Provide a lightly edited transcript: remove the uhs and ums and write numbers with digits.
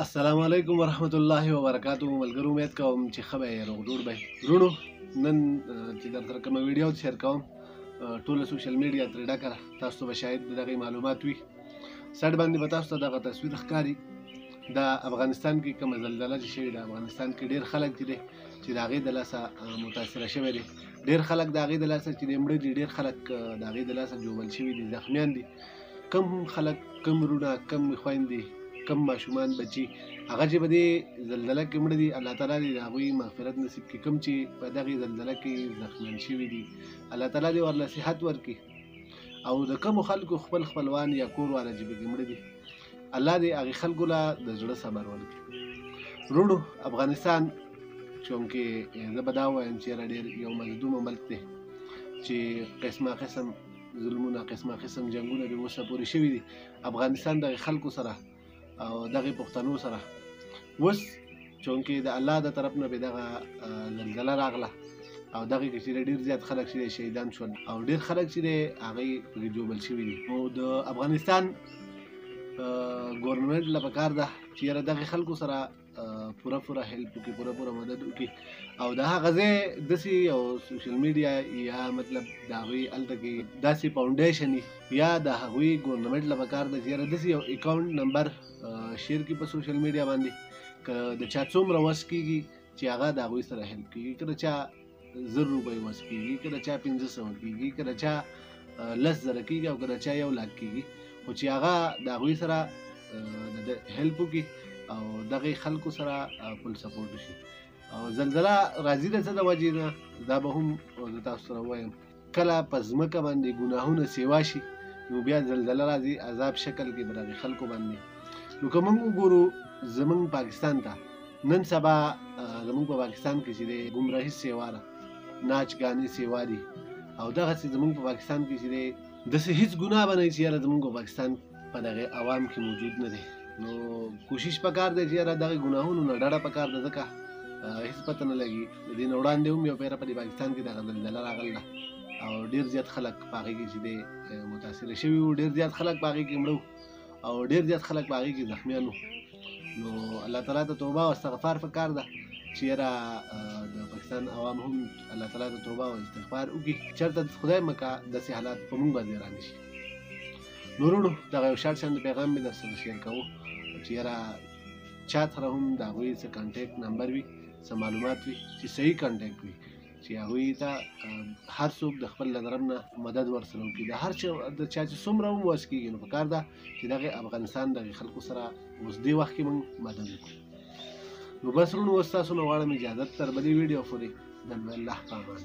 السلام علیکم ورحمت الله وبرکاتو. ملګرو امید کوم چې ښه به یې روغ جوړ به یې. وروڼو نن چې در سره کومه ویډیو شیر کوم ټوله سوشل میډیا ترې ډکه ده. تاسو ته به شاید د دغې معلومات وي. سایډ باندې به تاسو ته دغه تصویر ښکاري. د افغانستان کې کومه زلزله چې شوې ده، افغانستان کې ډېر خلک چې دی چې د هغې د لاسه متاثره شوی دی. ډېر خلک د هغې د لاسه چې دی مړه دي، ډېر خلک د هغې د لاسه ژوبل شوي دي، زخمیان دي. کم خلک، کم وروڼه، کم خویندې، کم ماشومان، بچي هغه چې په دې زلزله کې مړه دي، الله تعالی دې د هغوی مغفرت نصیب کړي. کوم چې په دغې زلزله کې زخمیان شوي دي، الله تعالی دې ورله صحت ورکړي. او د کومو خلکو خپل خپلوان یا کور والا چې پکې مړه دي، الله دې هغې خلکو له د زړه صبر ورکړي. وروڼو افغانستان چونکې زه به دا ووایم چې یاره ډېر یو مظلومه ملک دی چې قسمه قسم ظلمونه، قسمه قسم جنګونه دې اوسه پورې شوي دي. افغانستان دغې خلکو سره او دغې پښتنو سره اوس چونکې د الله د طرف نه بې دغه زلزله راغله او دغې کې چې ډېر زیات خلک چې دی شهیدان شول او ډېر خلک چې دی هغې پرې ژوبل شوي دي. نو د افغانستان ګورنمنټ له پکار ده چې یاره دغې خلکو سره پوره هیلپ وکړي، پوره مدد وکړي. او د هغه ځای داسې یو سوشل میډیا یا مطلب د هغوی هلته کې داسې فاونډیشن یا د هغوی ګورنمنټ له پکار ده چې یاره داسې یو اکاونټ نمبر شیر کړي په سوشل میډیا باندې، که د چا څومره وس کېږي چې هغه د هغوی سره هیلپ کېږي. که د چا 1000 روپۍ وس کېږي، که د چا 1500 کېږي، که د چا 10,000 کېږي او که د چا 1,00,000 کېږي، خو چې هغه د هغوی سره د هیلپ وکړي او دغې خلکو سره فل سپورټ وشي. او زلزله راځي د څه د وجې نه، دا به هم زه تاسو سره ووایم. کله په ځمکه باندې ګناهونه سیوا شي نو بیا زلزله راځي عذاب شکل کې به دغې خلکو باندې. نو که موږ وګورو زموږ پاکستان ته، نن سبا زموږ په پاکستان کې چې دی ګمراهي سیوا ده، ناچ ګانې سیوا دي. او دغسې زموږ په پاکستان کې چې دی داسې هېڅ ګناه به نه وي چې یاره زموږ په پاکستان په دغې عوام کې موجود نه دی. نو کوشش پکار دی چې یاره دغې ګناهونو نه ډډه پکار ده، ځکه هېڅ پته نه لګي. د دې نه وړاندې هم یو پیره په دې پاکستان کې دغه زلزله راغله او ډېر زیات خلک په هغې کې چې دی متاثره شوي وو، ډېر زیات خلک په هغې کې مړه وو او ډېر زیات خلک په هغې کې زخمیان وو. نو الله تعالی ته توبه او استغفار پکار ده چې یاره د پاکستان عوام هم الله تعالی ته توبه او استغفار وکړي، چېرته خدای مکه داسې حالات په موږ باندې را نه شي. نو وروڼو دغه یو شارټ شانته پیغام مې در سره شیر کوو چې یاره چا سره هم د هغوی څه کانټیکټ نمبر وي، څه معلومات وي چې صحیح کانټیکټ وي، چې هغوی ته هر څوک د خپل له طرف نه مدد ورسره وکړي. د هر چا چې څومره هم وس کېږي نو پکار ده چې دغې افغانستان دغې خلکو سره اوس دې وخت کې موږ مدد وکړو. نو بس وروڼو اوس تاسو نه غواړم اجازت تر بلې ویډیو پورې د الله په امان.